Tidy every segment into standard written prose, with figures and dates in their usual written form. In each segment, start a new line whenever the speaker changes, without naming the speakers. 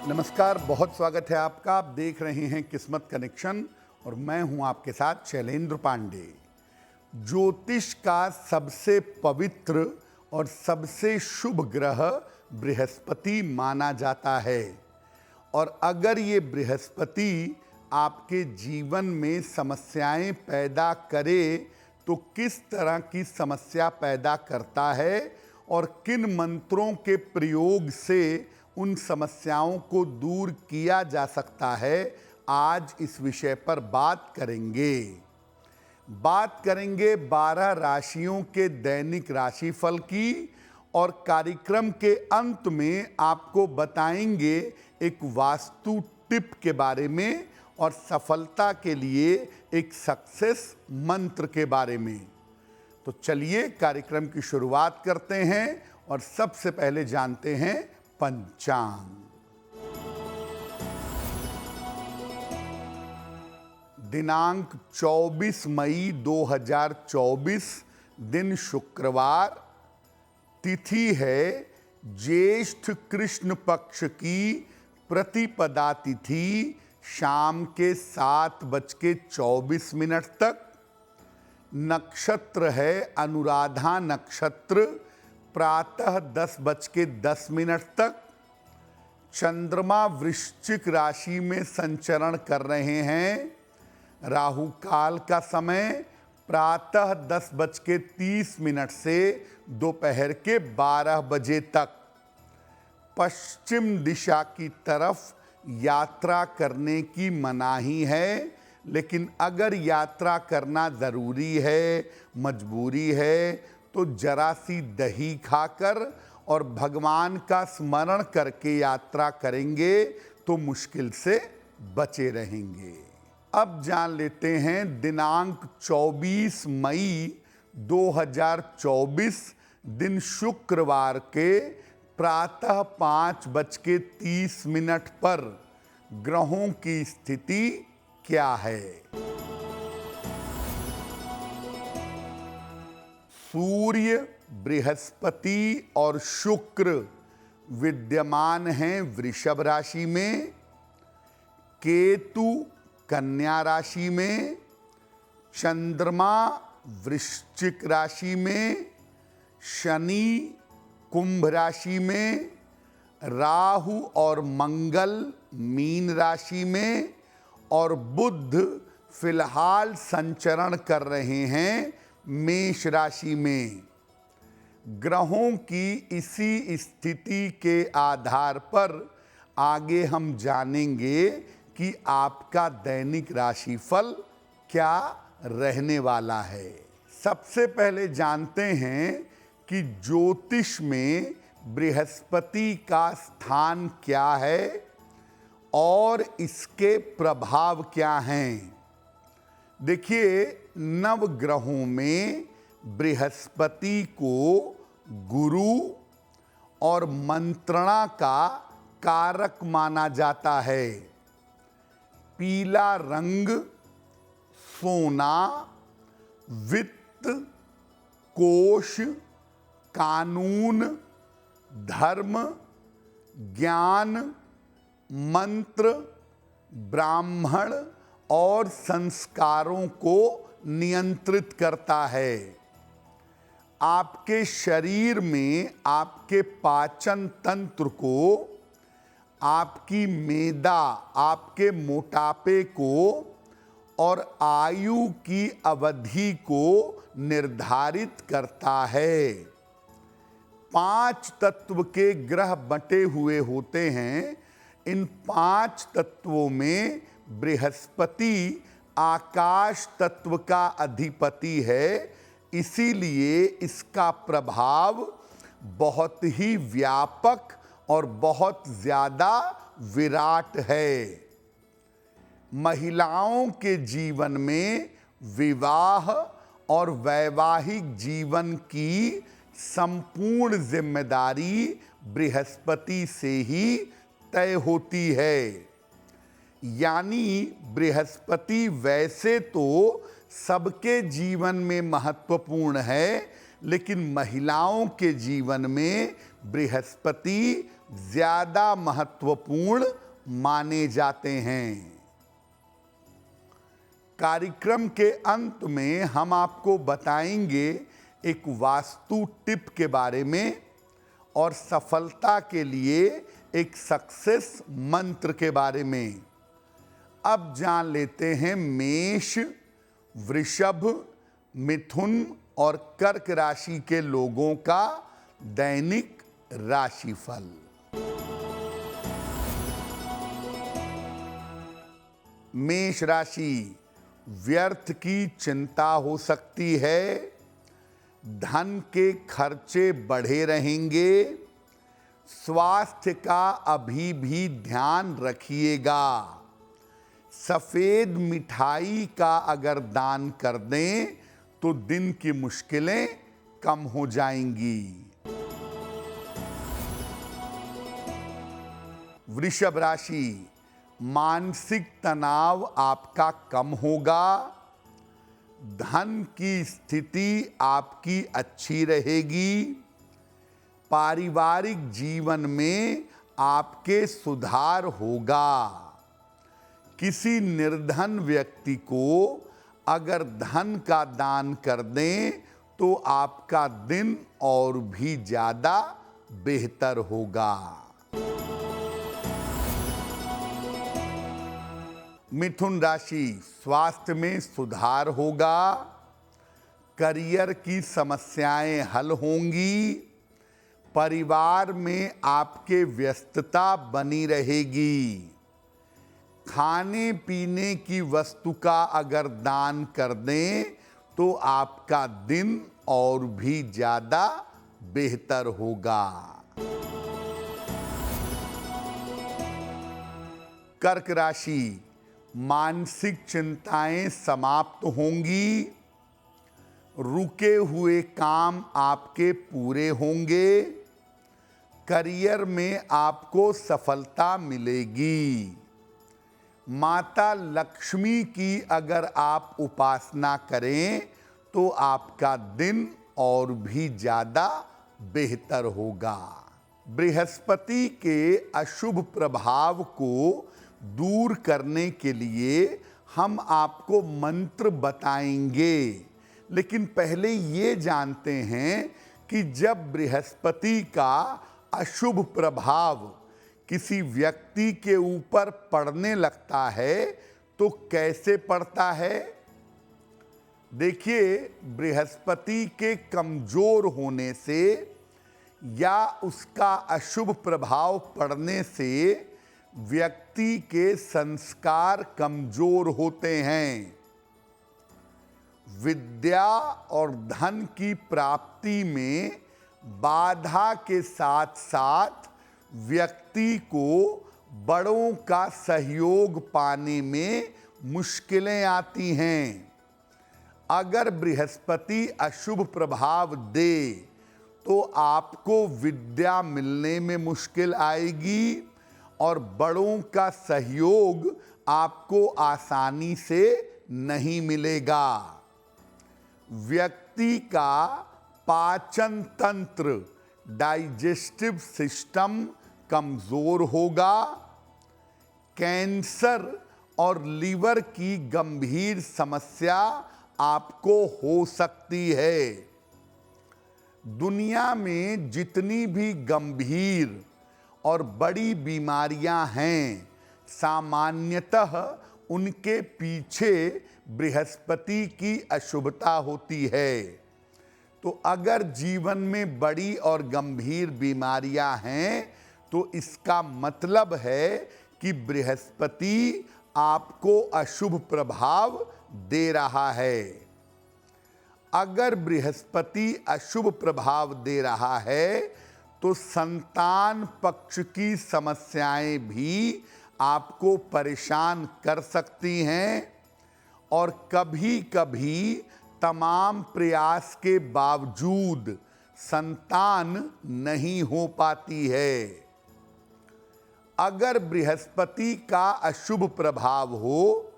नमस्कार, बहुत स्वागत है आपका। आप देख रहे हैं किस्मत कनेक्शन और मैं हूं आपके साथ शैलेंद्र पांडे। ज्योतिष का सबसे पवित्र और सबसे शुभ ग्रह बृहस्पति माना जाता है और अगर ये बृहस्पति आपके जीवन में समस्याएं पैदा करे तो किस तरह की समस्या पैदा करता है और किन मंत्रों के प्रयोग से उन समस्याओं को दूर किया जा सकता है, आज इस विषय पर बात करेंगे 12 राशियों के दैनिक राशिफल की और कार्यक्रम के अंत में आपको बताएंगे एक वास्तु टिप के बारे में और सफलता के लिए एक सक्सेस मंत्र के बारे में। तो चलिए कार्यक्रम की शुरुआत करते हैं और सबसे पहले जानते हैं पंचांग। दिनांक 24 मई 2024, दिन शुक्रवार, तिथि है ज्येष्ठ कृष्ण पक्ष की प्रतिपदा तिथि शाम के 7:24 तक। नक्षत्र है अनुराधा नक्षत्र प्रातः 10:10 तक। चंद्रमा वृश्चिक राशि में संचरण कर रहे हैं। राहु काल का समय प्रातः 10:30 से दोपहर के 12 बजे तक। पश्चिम दिशा की तरफ यात्रा करने की मनाही है, लेकिन अगर यात्रा करना ज़रूरी है, मजबूरी है, तो जरा सी दही खाकर और भगवान का स्मरण करके यात्रा करेंगे तो मुश्किल से बचे रहेंगे। अब जान लेते हैं दिनांक 24 मई 2024, दिन शुक्रवार के प्रातः 5:30 पर ग्रहों की स्थिति क्या है। सूर्य, बृहस्पति और शुक्र विद्यमान हैं वृषभ राशि में, केतु कन्या राशि में, चंद्रमा वृश्चिक राशि में, शनि कुंभ राशि में, राहु और मंगल मीन राशि में और बुध फिलहाल संचरण कर रहे हैं मेष राशि में। ग्रहों की इसी स्थिति के आधार पर आगे हम जानेंगे कि आपका दैनिक राशिफल क्या रहने वाला है। सबसे पहले जानते हैं कि ज्योतिष में बृहस्पति का स्थान क्या है और इसके प्रभाव क्या हैं। देखिए, नवग्रहों में बृहस्पति को गुरु और मंत्रणा का कारक माना जाता है। पीला रंग सोना, वित्त, कोश, कानून, धर्म, ज्ञान, मंत्र, ब्राह्मण और संस्कारों को नियंत्रित करता है। आपके शरीर में आपके पाचन तंत्र को, आपकी मेदा, आपके मोटापे को और आयु की अवधि को निर्धारित करता है। 5 तत्व के ग्रह बंटे हुए होते हैं। इन 5 तत्वों में बृहस्पति आकाश तत्व का अधिपति है, इसीलिए इसका प्रभाव बहुत ही व्यापक और बहुत ज़्यादा विराट है। महिलाओं के जीवन में विवाह और वैवाहिक जीवन की संपूर्ण जिम्मेदारी बृहस्पति से ही तय होती है। यानी बृहस्पति वैसे तो सबके जीवन में महत्वपूर्ण है, लेकिन महिलाओं के जीवन में बृहस्पति ज्यादा महत्वपूर्ण माने जाते हैं। कार्यक्रम के अंत में हम आपको बताएंगे एक वास्तु टिप के बारे में और सफलता के लिए एक सक्सेस मंत्र के बारे में। अब जान लेते हैं मेष, वृषभ, मिथुन और कर्क राशि के लोगों का दैनिक राशिफल। मेष राशि, व्यर्थ की चिंता हो सकती है, धन के खर्चे बढ़े रहेंगे, स्वास्थ्य का अभी भी ध्यान रखिएगा। सफेद मिठाई का अगर दान कर दें तो दिन की मुश्किलें कम हो जाएंगी। वृषभ राशि, मानसिक तनाव आपका कम होगा, धन की स्थिति आपकी अच्छी रहेगी, पारिवारिक जीवन में आपके सुधार होगा। किसी निर्धन व्यक्ति को अगर धन का दान कर दें तो आपका दिन और भी ज्यादा बेहतर होगा। मिथुन राशि, स्वास्थ्य में सुधार होगा, करियर की समस्याएं हल होंगी, परिवार में आपके व्यस्तता बनी रहेगी। खाने पीने की वस्तु का अगर दान कर दें तो आपका दिन और भी ज्यादा बेहतर होगा। कर्क राशि, मानसिक चिंताएं समाप्त होंगी, रुके हुए काम आपके पूरे होंगे, करियर में आपको सफलता मिलेगी। माता लक्ष्मी की अगर आप उपासना करें तो आपका दिन और भी ज्यादा बेहतर होगा। बृहस्पति के अशुभ प्रभाव को दूर करने के लिए हम आपको मंत्र बताएंगे, लेकिन पहले ये जानते हैं कि जब बृहस्पति का अशुभ प्रभाव किसी व्यक्ति के ऊपर पड़ने लगता है तो कैसे पड़ता है। देखिए, बृहस्पति के कमजोर होने से या उसका अशुभ प्रभाव पड़ने से व्यक्ति के संस्कार कमजोर होते हैं। विद्या और धन की प्राप्ति में बाधा के साथ साथ व्यक्ति को बड़ों का सहयोग पाने में मुश्किलें आती हैं। अगर बृहस्पति अशुभ प्रभाव दे तो आपको विद्या मिलने में मुश्किल आएगी और बड़ों का सहयोग आपको आसानी से नहीं मिलेगा। व्यक्ति का पाचन तंत्र, डाइजेस्टिव सिस्टम कमजोर होगा, कैंसर और लीवर की गंभीर समस्या आपको हो सकती है। दुनिया में जितनी भी गंभीर और बड़ी बीमारियां हैं, सामान्यतः उनके पीछे बृहस्पति की अशुभता होती है। तो अगर जीवन में बड़ी और गंभीर बीमारियां हैं तो इसका मतलब है कि बृहस्पति आपको अशुभ प्रभाव दे रहा है। अगर बृहस्पति अशुभ प्रभाव दे रहा है तो संतान पक्ष की समस्याएं भी आपको परेशान कर सकती हैं और कभी-कभी तमाम प्रयास के बावजूद संतान नहीं हो पाती है। अगर बृहस्पति का अशुभ प्रभाव हो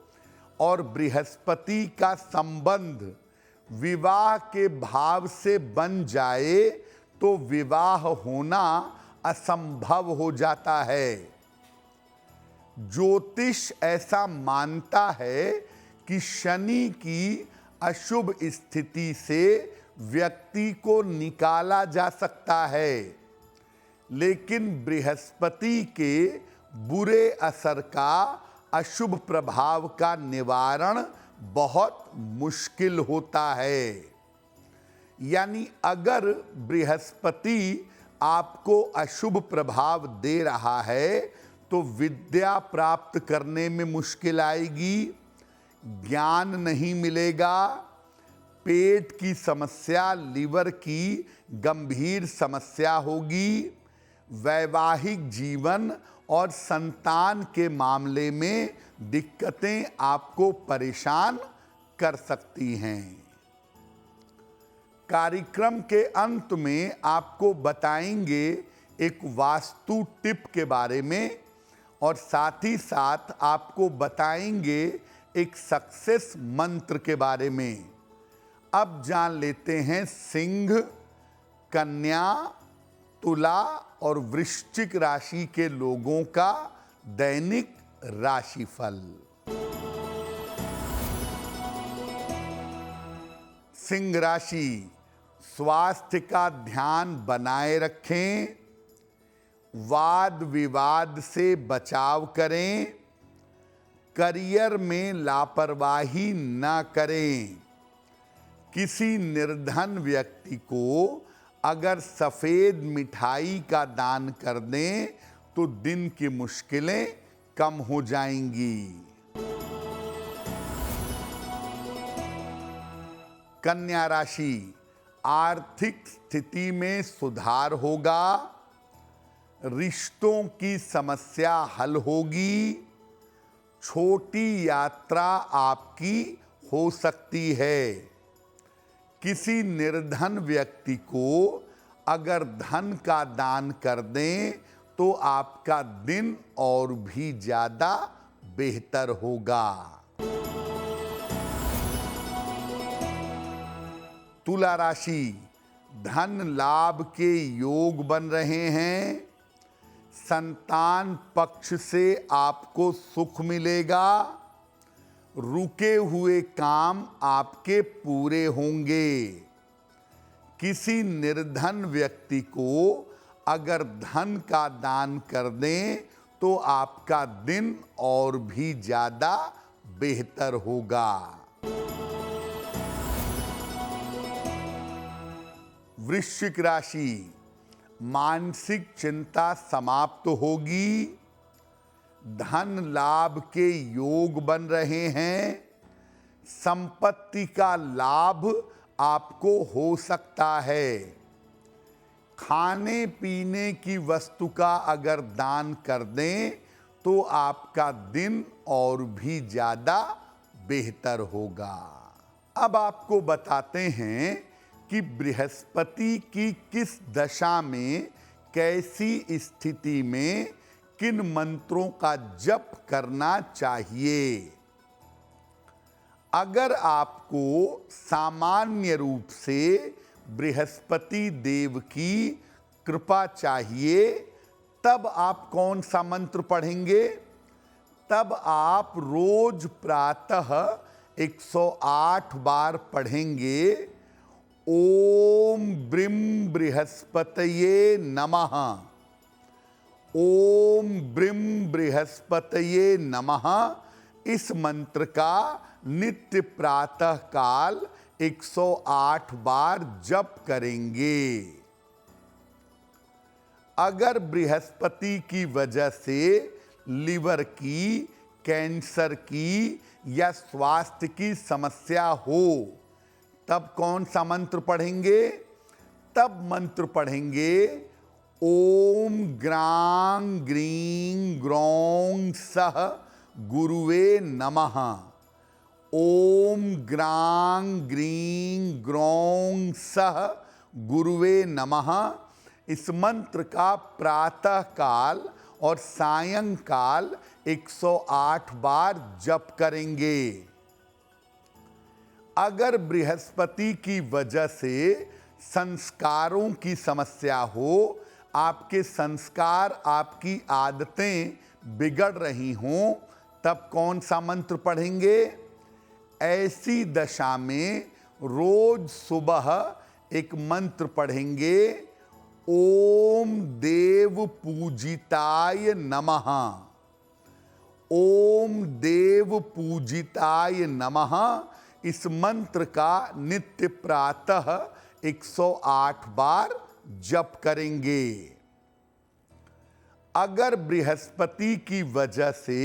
और बृहस्पति का संबंध विवाह के भाव से बन जाए तो विवाह होना असंभव हो जाता है। ज्योतिष ऐसा मानता है कि शनि की अशुभ स्थिति से व्यक्ति को निकाला जा सकता है, लेकिन बृहस्पति के बुरे असर का, अशुभ प्रभाव का निवारण बहुत मुश्किल होता है। यानी अगर बृहस्पति आपको अशुभ प्रभाव दे रहा है तो विद्या प्राप्त करने में मुश्किल आएगी, ज्ञान नहीं मिलेगा, पेट की समस्या, लीवर की गंभीर समस्या होगी, वैवाहिक जीवन और संतान के मामले में दिक्कतें आपको परेशान कर सकती हैं। कार्यक्रम के अंत में आपको बताएंगे एक वास्तु टिप के बारे में और साथ ही साथ आपको बताएंगे एक सक्सेस मंत्र के बारे में। अब जान लेते हैं सिंह, कन्या, तुला और वृश्चिक राशि के लोगों का दैनिक राशिफल। सिंह राशि, स्वास्थ्य का ध्यान बनाए रखें, वाद विवाद से बचाव करें, करियर में लापरवाही न करें। किसी निर्धन व्यक्ति को अगर सफेद मिठाई का दान कर दें तो दिन की मुश्किलें कम हो जाएंगी। कन्या राशि, आर्थिक स्थिति में सुधार होगा, रिश्तों की समस्या हल होगी, छोटी यात्रा आपकी हो सकती है। किसी निर्धन व्यक्ति को अगर धन का दान कर दें तो आपका दिन और भी ज्यादा बेहतर होगा। तुला राशि, धन लाभ के योग बन रहे हैं, संतान पक्ष से आपको सुख मिलेगा, रुके हुए काम आपके पूरे होंगे। किसी निर्धन व्यक्ति को अगर धन का दान कर दें तो आपका दिन और भी ज्यादा बेहतर होगा। वृश्चिक राशि, मानसिक चिंता समाप्त होगी, धन लाभ के योग बन रहे हैं, संपत्ति का लाभ आपको हो सकता है। खाने पीने की वस्तु का अगर दान कर दें तो आपका दिन और भी ज्यादा बेहतर होगा। अब आपको बताते हैं कि बृहस्पति की किस दशा में, कैसी स्थिति में किन मंत्रों का जप करना चाहिए। अगर आपको सामान्य रूप से बृहस्पति देव की कृपा चाहिए तब आप कौन सा मंत्र पढ़ेंगे? तब आप रोज प्रातः 108 बार पढ़ेंगे, ओम ब्रीम बृहस्पतये नमः, ओम ब्रीम बृहस्पतये नमः। इस मंत्र का नित्य प्रातः काल 108 बार जप करेंगे। अगर बृहस्पति की वजह से लीवर की, कैंसर की या स्वास्थ्य की समस्या हो तब कौन सा मंत्र पढ़ेंगे? तब मंत्र पढ़ेंगे ओम ग्रां ग्रीं ग्रौं सह गुरुवे नमः, ओम ग्रां ग्रीं ग्रौं सह गुरुवे नमः। इस मंत्र का प्रातः काल और सायंकाल 108 बार जप करेंगे। अगर बृहस्पति की वजह से संस्कारों की समस्या हो, आपके संस्कार, आपकी आदतें बिगड़ रही हों, तब कौन सा मंत्र पढ़ेंगे? ऐसी दशा में रोज सुबह एक मंत्र पढ़ेंगे, ओम देव पूजिताय नमः। ओम देव पूजिताय नमः इस मंत्र का नित्य प्रातः 108 बार जप करेंगे। अगर बृहस्पति की वजह से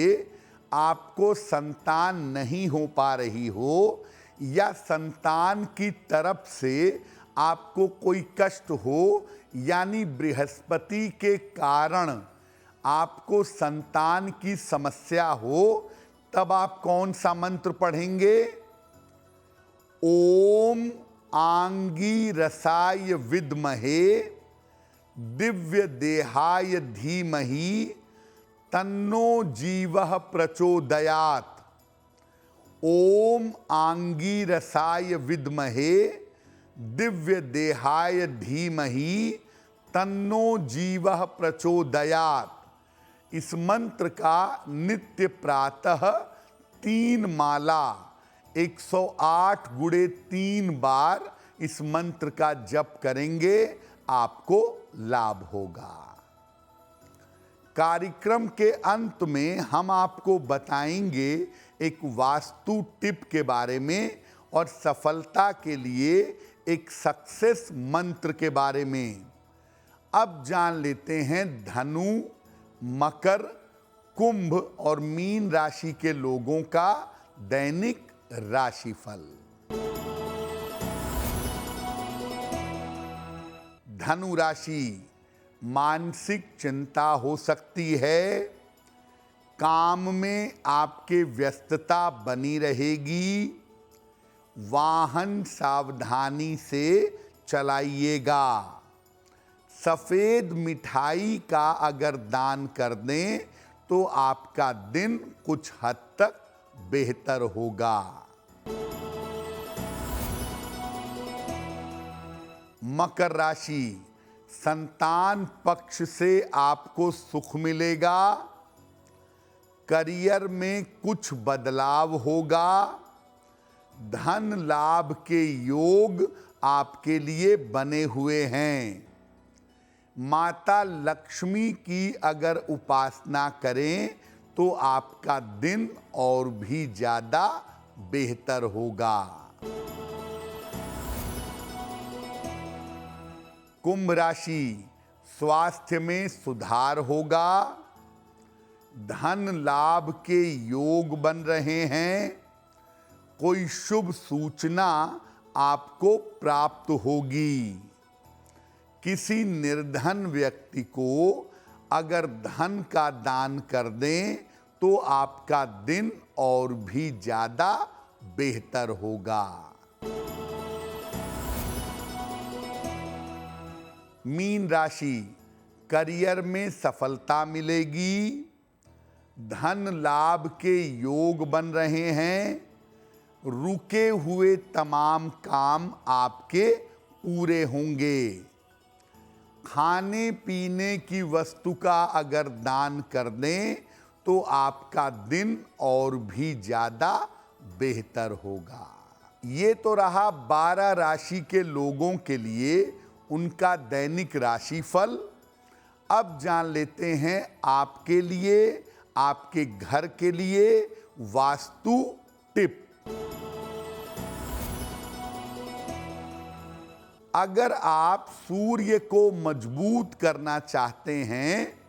आपको संतान नहीं हो पा रही हो या संतान की तरफ से आपको कोई कष्ट हो, यानी बृहस्पति के कारण आपको संतान की समस्या हो, तब आप कौन सा मंत्र पढ़ेंगे? ओम आंगी रसाय विद्महे दिव्य देहाय धीमहि तन्नो जीवः प्रचोदयात्। ओम आंगी रसाय विद्महे दिव्य देहाय धीमहि तन्नो जीवः प्रचोदयात्। इस मंत्र का नित्य प्रातः 3 माला 108 गुणे 3 बार इस मंत्र का जप करेंगे, आपको लाभ होगा। कार्यक्रम के अंत में हम आपको बताएंगे एक वास्तु टिप के बारे में और सफलता के लिए एक सक्सेस मंत्र के बारे में। अब जान लेते हैं धनु, मकर, कुंभ और मीन राशि के लोगों का दैनिक राशिफल। धनु राशि, मानसिक चिंता हो सकती है, काम में आपके व्यस्तता बनी रहेगी, वाहन सावधानी से चलाइएगा। सफ़ेद मिठाई का अगर दान कर दें तो आपका दिन कुछ हद तक बेहतर होगा। मकर राशि, संतान पक्ष से आपको सुख मिलेगा, करियर में कुछ बदलाव होगा, धन लाभ के योग आपके लिए बने हुए हैं। माता लक्ष्मी की अगर उपासना करें तो आपका दिन और भी ज़्यादा बेहतर होगा। कुंभ राशि, स्वास्थ्य में सुधार होगा, धन लाभ के योग बन रहे हैं, कोई शुभ सूचना आपको प्राप्त होगी। किसी निर्धन व्यक्ति को अगर धन का दान कर दें तो आपका दिन और भी ज़्यादा बेहतर होगा। मीन राशि, करियर में सफलता मिलेगी, धन लाभ के योग बन रहे हैं, रुके हुए तमाम काम आपके पूरे होंगे। खाने पीने की वस्तु का अगर दान कर दें तो आपका दिन और भी ज़्यादा बेहतर होगा। ये तो रहा 12 राशि के लोगों के लिए उनका दैनिक राशिफल। अब जान लेते हैं आपके लिए, आपके घर के लिए वास्तु टिप। अगर आप सूर्य को मजबूत करना चाहते हैं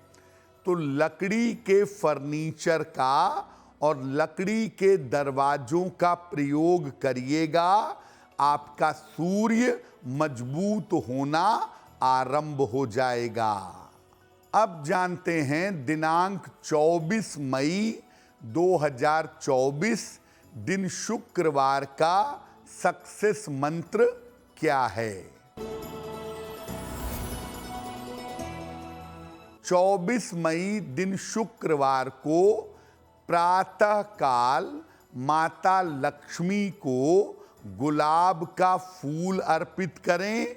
तो लकड़ी के फर्नीचर का और लकड़ी के दरवाजों का प्रयोग करिएगा, आपका सूर्य मजबूत होना आरंभ हो जाएगा। अब जानते हैं दिनांक 24 मई 2024 दिन शुक्रवार का सक्सेस मंत्र क्या है। 24 मई दिन शुक्रवार को प्रातः काल माता लक्ष्मी को गुलाब का फूल अर्पित करें।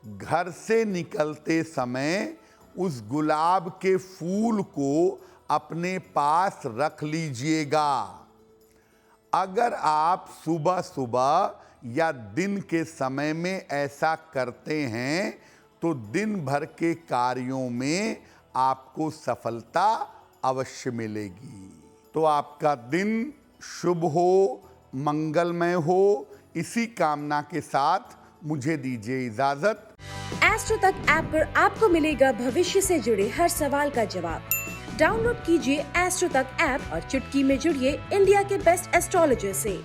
घर से निकलते समय उस गुलाब के फूल को अपने पास रख लीजिएगा। अगर आप सुबह सुबह या दिन के समय में ऐसा करते हैं तो दिन भर के कार्यों में आपको सफलता अवश्य मिलेगी। तो आपका दिन शुभ हो, मंगलमय हो, इसी कामना के साथ मुझे दीजिए इजाजत।
एस्ट्रो तक ऐप पर आपको मिलेगा भविष्य से जुड़े हर सवाल का जवाब। डाउनलोड कीजिए एस्ट्रो तक ऐप और चुटकी में जुड़िए इंडिया के बेस्ट एस्ट्रोलॉजर से।